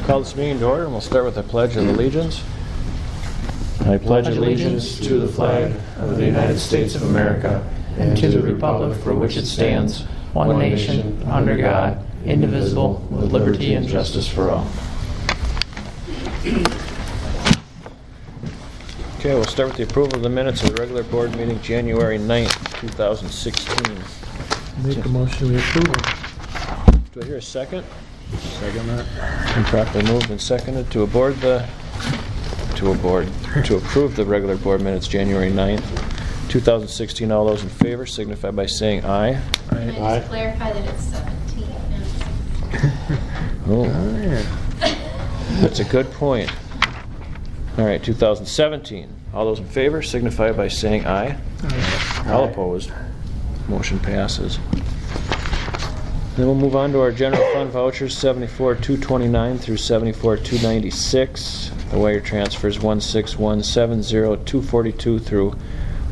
Call this meeting to order, and we'll start with the Pledge of Allegiance. I pledge allegiance to the flag of the United States of America and to the republic for which it stands, one nation, under God, indivisible, with liberty and justice for all. Okay, we'll start with the approval of the minutes of the regular board meeting January 9th, 2016. Make a motion we approve it. Do I hear a second? Second that. And properly moved and seconded to approve the regular board minutes January 9th, 2016. All those in favor signify by saying aye. Can I just clarify that it's 17? Oh, that's a good point. All right, 2017. All those in favor signify by saying aye. Aye. All opposed. Motion passes. Then we'll move on to our general fund vouchers, 74,229 through 74,296. The wire transfers 161,70242 through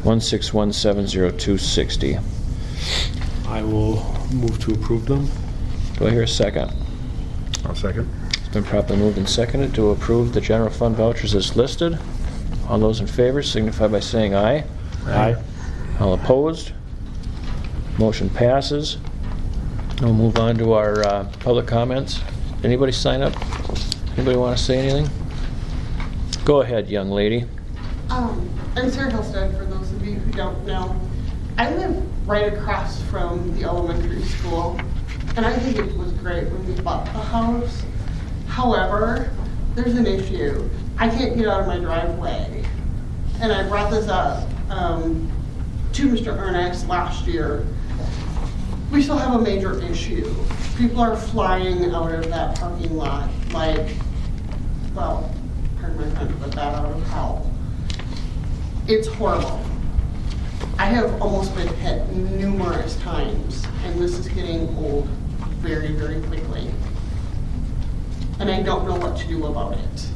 161,70260. I will move to approve them. Do I hear a second? I'll second. It's been properly moved and seconded to approve the general fund vouchers as listed. All those in favor signify by saying aye. Aye. All opposed? Motion passes. We'll move on to our public comments. Anybody sign up? Anybody want to say anything? Go ahead, young lady. I'm Sarah Hillstead, for those of you who don't know. I live right across from the elementary school, and I think it was great when we bought the house. However, there's an issue. I can't get out of my driveway. And I brought this up to Mr. Ernest last year. We still have a major issue. People are flying out of that parking lot like, well, pardon my French, but that out of hell. It's horrible. I have almost been hit numerous times, and this is getting old very, very quickly. And I don't know what to do about it.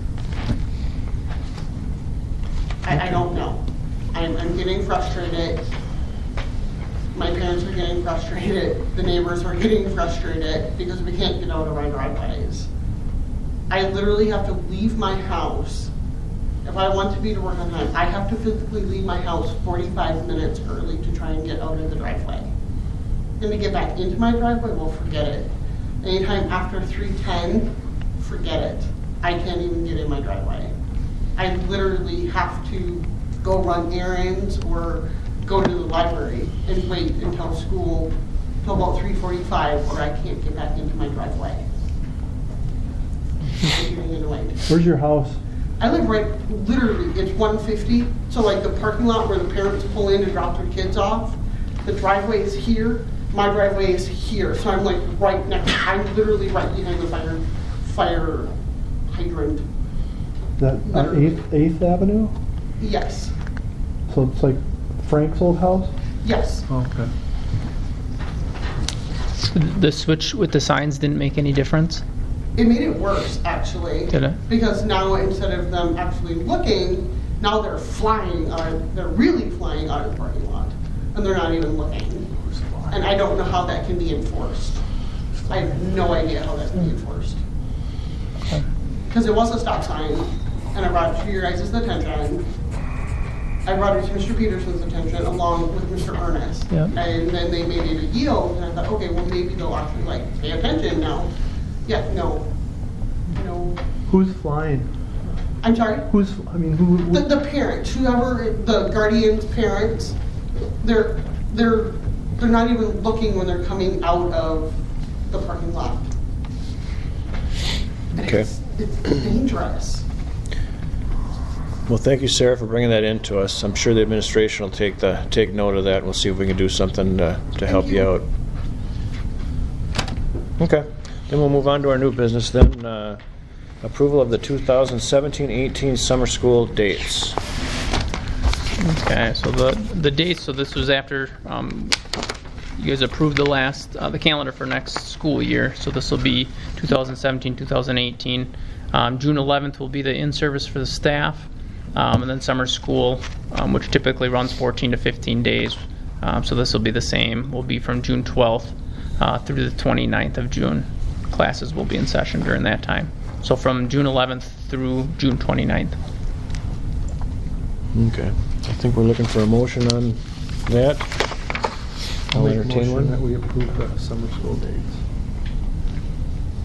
I don't know. I'm getting frustrated. My parents are getting frustrated. The neighbors are getting frustrated because we can't get out of our driveways. I literally have to leave my house. If I want to be to work on time, I have to physically leave my house 45 minutes early to try and get out of the driveway. And to get back into my driveway, well, forget it. Anytime after 3:10, forget it. I can't even get in my driveway. I literally have to go run errands or go to the library and wait until school, till about 3:45, or I can't get back into my driveway. I'm getting annoyed. Where's your house? I live right, literally, it's 150, so like the parking lot where the parents pull in to drop their kids off, the driveway is here, my driveway is here, so I'm like right next, I'm literally right behind the fire hydrant. That on 8th Avenue? Yes, So it's like Frank's old house? yes. Okay. The switch with the signs didn't make any difference? It made it worse, actually. Did it? Because now instead of them actually looking, now they're really flying out of the parking lot, and they're not even looking. And I don't know how that can be enforced. I have no idea how that can be enforced. Because it was a stop sign, and I brought it to your guys' attention. I brought it to Mr. Peterson's attention along with Mr. Ernest. Yep. And then they made it a yield, and I thought, okay, well maybe they'll actually like pay attention now. Yeah, no. Who's flying? I'm sorry? Who? The parents, whoever, the guardian's parents, they're not even looking when they're coming out of the parking lot. Okay. It's dangerous. Well, thank you, Sarah, for bringing that in to us. I'm sure the administration will take note of that, and we'll see if we can do something to help you out. Okay. Then we'll move on to our new business then. Approval of the 2017-18 summer school dates. Okay, so the dates, so this was after you guys approved the calendar for next school year. So this will be 2017-2018. June 11th will be the in-service for the staff. And then summer school, which typically runs 14 to 15 days. So this will be the same. Will be from June 12th through the 29th of June. Classes will be in session during that time. So from June 11th through June 29th. Okay. I think we're looking for a motion on that. I'll Make a entertain motion that one. we approve the summer school dates.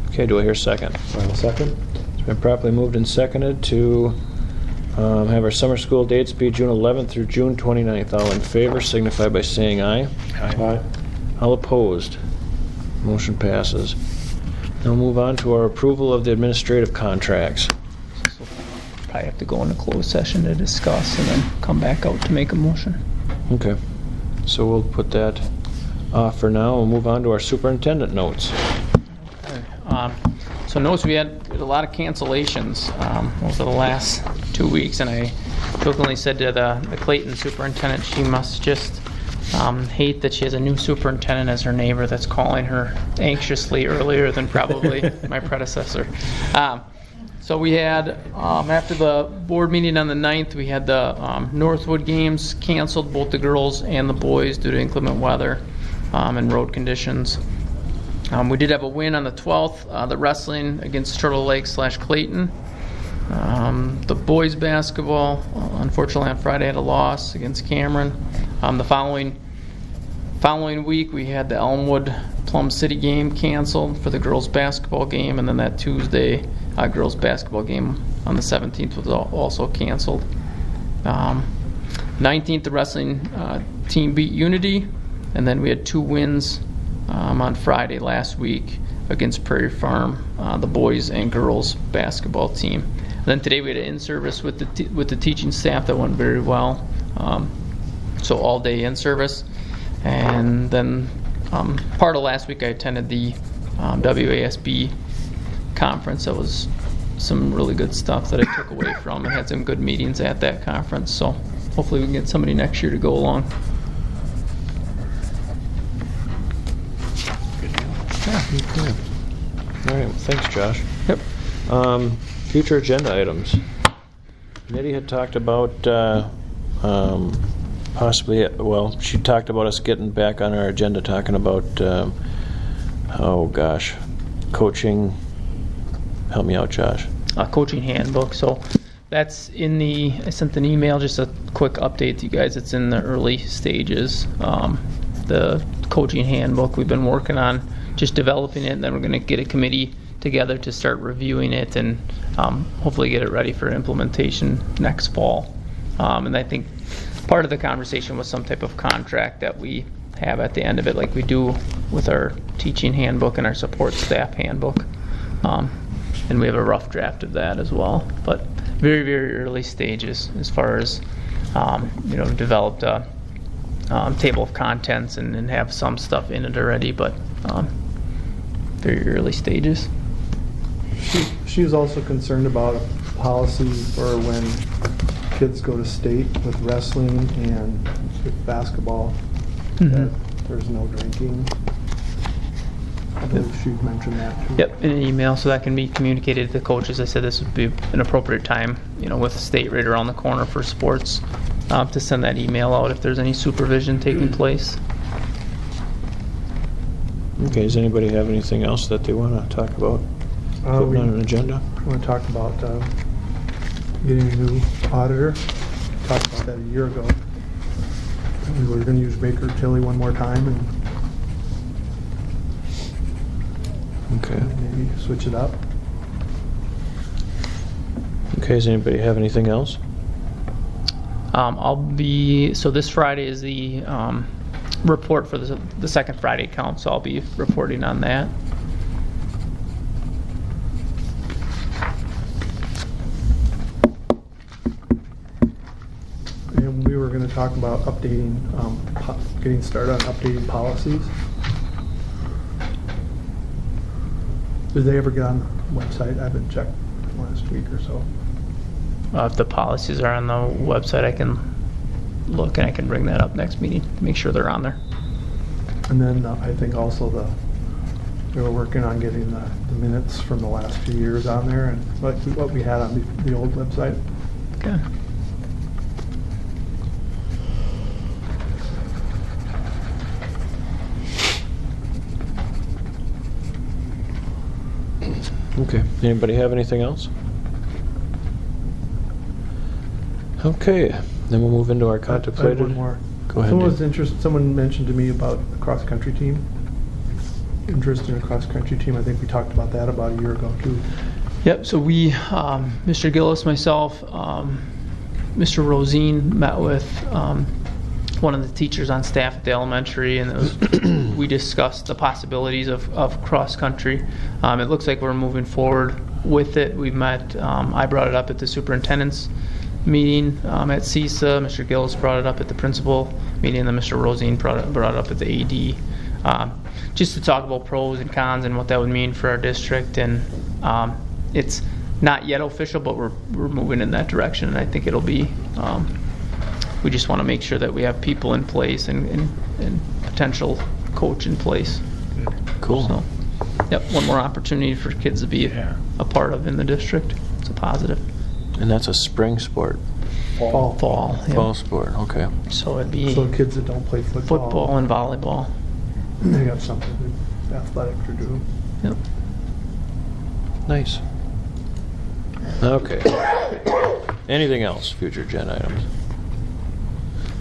Okay, do I hear a second? Final second? It's been properly moved and seconded to have our summer school dates be June 11th through June 29th. All in favor signify by saying aye. Aye. All opposed? Motion passes. Now we'll move on to our approval of the administrative contracts. So probably have to go into closed session to discuss and then come back out to make a motion. Okay. So we'll put that off for now. We'll move on to our superintendent notes. So notice we had a lot of cancellations over the last 2 weeks, and I jokingly said to the Clayton superintendent, she must just hate that she has a new superintendent as her neighbor that's calling her anxiously earlier than probably my predecessor. So we had, after the board meeting on the 9th, we had the Northwood games canceled, both the girls and the boys, due to inclement weather and road conditions. We did have a win on the 12th, the wrestling against Turtle Lake / Clayton. The boys basketball, unfortunately on Friday, had a loss against Cameron. The following week, we had the Elmwood Plum City game canceled for the girls basketball game, and then that Tuesday girls basketball game on the 17th was also canceled. 19th, the wrestling team beat Unity, and then we had 2 wins on Friday last week against Prairie Farm, the boys and girls basketball team. And then today we had an in-service with the teaching staff that went very well. So all day in-service. And then part of last week I attended the WASB conference. That was some really good stuff that I took away from, and had some good meetings at that conference. So hopefully we can get somebody next year to go along. Okay. All right, well, thanks, Josh. Yep. Future agenda items. Nettie had talked about possibly, well, she talked about us getting back on our agenda, talking about, coaching. Help me out, Josh. Coaching handbook. So that's in I sent an email, just a quick update to you guys. It's in the early stages. The coaching handbook, we've been working on just developing it, and then we're going to get a committee together to start reviewing it and hopefully get it ready for implementation next fall. And I think part of the conversation was some type of contract that we have at the end of it, like we do with our teaching handbook and our support staff handbook. And we have a rough draft of that as well. But very, very early stages as far as, developed a table of contents and have some stuff in it already, but very early stages. She was also concerned about a policy for when kids go to state with wrestling and with basketball, that there's no drinking. I believe she mentioned that too. Yep, in an email, so that can be communicated to the coaches. I said this would be an appropriate time, with the state right around the corner for sports, to send that email out if there's any supervision taking place. Okay, does anybody have anything else that they want to talk about? Putting We on an agenda? want to talk about getting a new auditor. Talked about that a year ago. We were going to use Baker Tilly one more time and Okay. maybe switch it up. Okay, does anybody have anything else? So this Friday is the report for the second Friday count, so I'll be reporting on that. And we were going to talk about updating, getting started on updating policies. Did they ever get on the website? I haven't checked last week or so. If the policies are on the website, I can look and I can bring that up next meeting, make sure they're on there. And then I think also we were working on getting the minutes from the last few years on there, and what we had on the old website. Okay. Okay. Anybody have anything else? Okay, then we'll move into our I have contemplated. one more. Go ahead. Someone Dave. was interested, someone mentioned to me about a cross-country team. Interest in a cross-country team. I think we talked about that about a year ago too. Yep, so we, Mr. Gillis, myself, Mr. Rosine met with one of the teachers on staff at the elementary, and it was, we discussed the possibilities of cross-country. It looks like we're moving forward with it. We've met, I brought it up at the superintendent's meeting at CISA. Mr. Gillis brought it up at the principal meeting, and then Mr. Rosine brought it up at the AD. Just to talk about pros and cons and what that would mean for our district. And it's not yet official, but we're moving in that direction, and I think it'll be, we just want to make sure that we have people in place and potential coach in place. Cool. So, yep, one more opportunity for kids to be a part of in the district. It's a positive. And that's a spring sport. Fall. Yep. Fall sport, okay. So it'd be So kids that don't play football and volleyball. they got something athletic to do. Yep. Nice. Okay. Anything else, future agenda items?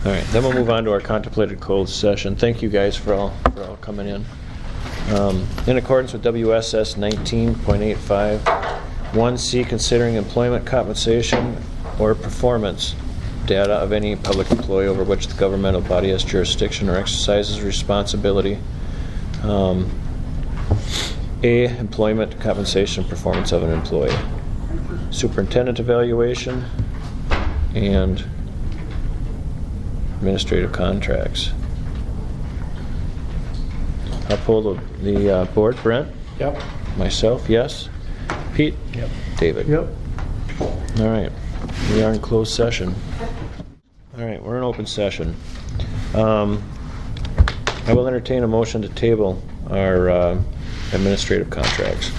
All right, then we'll move on to our contemplated closed session. Thank you guys for all coming in. In accordance with WSS 19.85, 1C, considering employment compensation or performance data of any public employee over which the governmental body has jurisdiction or exercises responsibility. A, employment compensation performance of an employee. Superintendent evaluation and administrative contracts. I'll pull the board. Brent? Yep. Myself, yes. Pete? Yep. David? Yep. All right, we are in closed session. All right, we're in open session. I will entertain a motion to table our administrative contracts.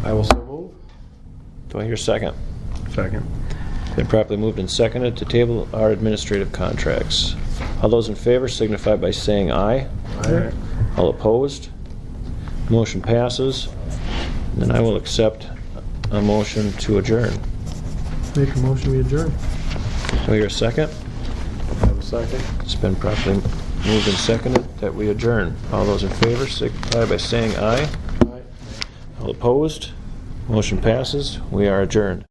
I will so move. Do I hear a second? Second. Been properly moved and seconded to table our administrative contracts. All those in favor signify by saying aye. Aye. All opposed? Motion passes. Then I will accept a motion to adjourn. Make a motion, we adjourn. Do I hear a second? I have a second. It's been properly moved and seconded that we adjourn. All those in favor signify by saying aye. Aye. All opposed? Motion passes. We are adjourned.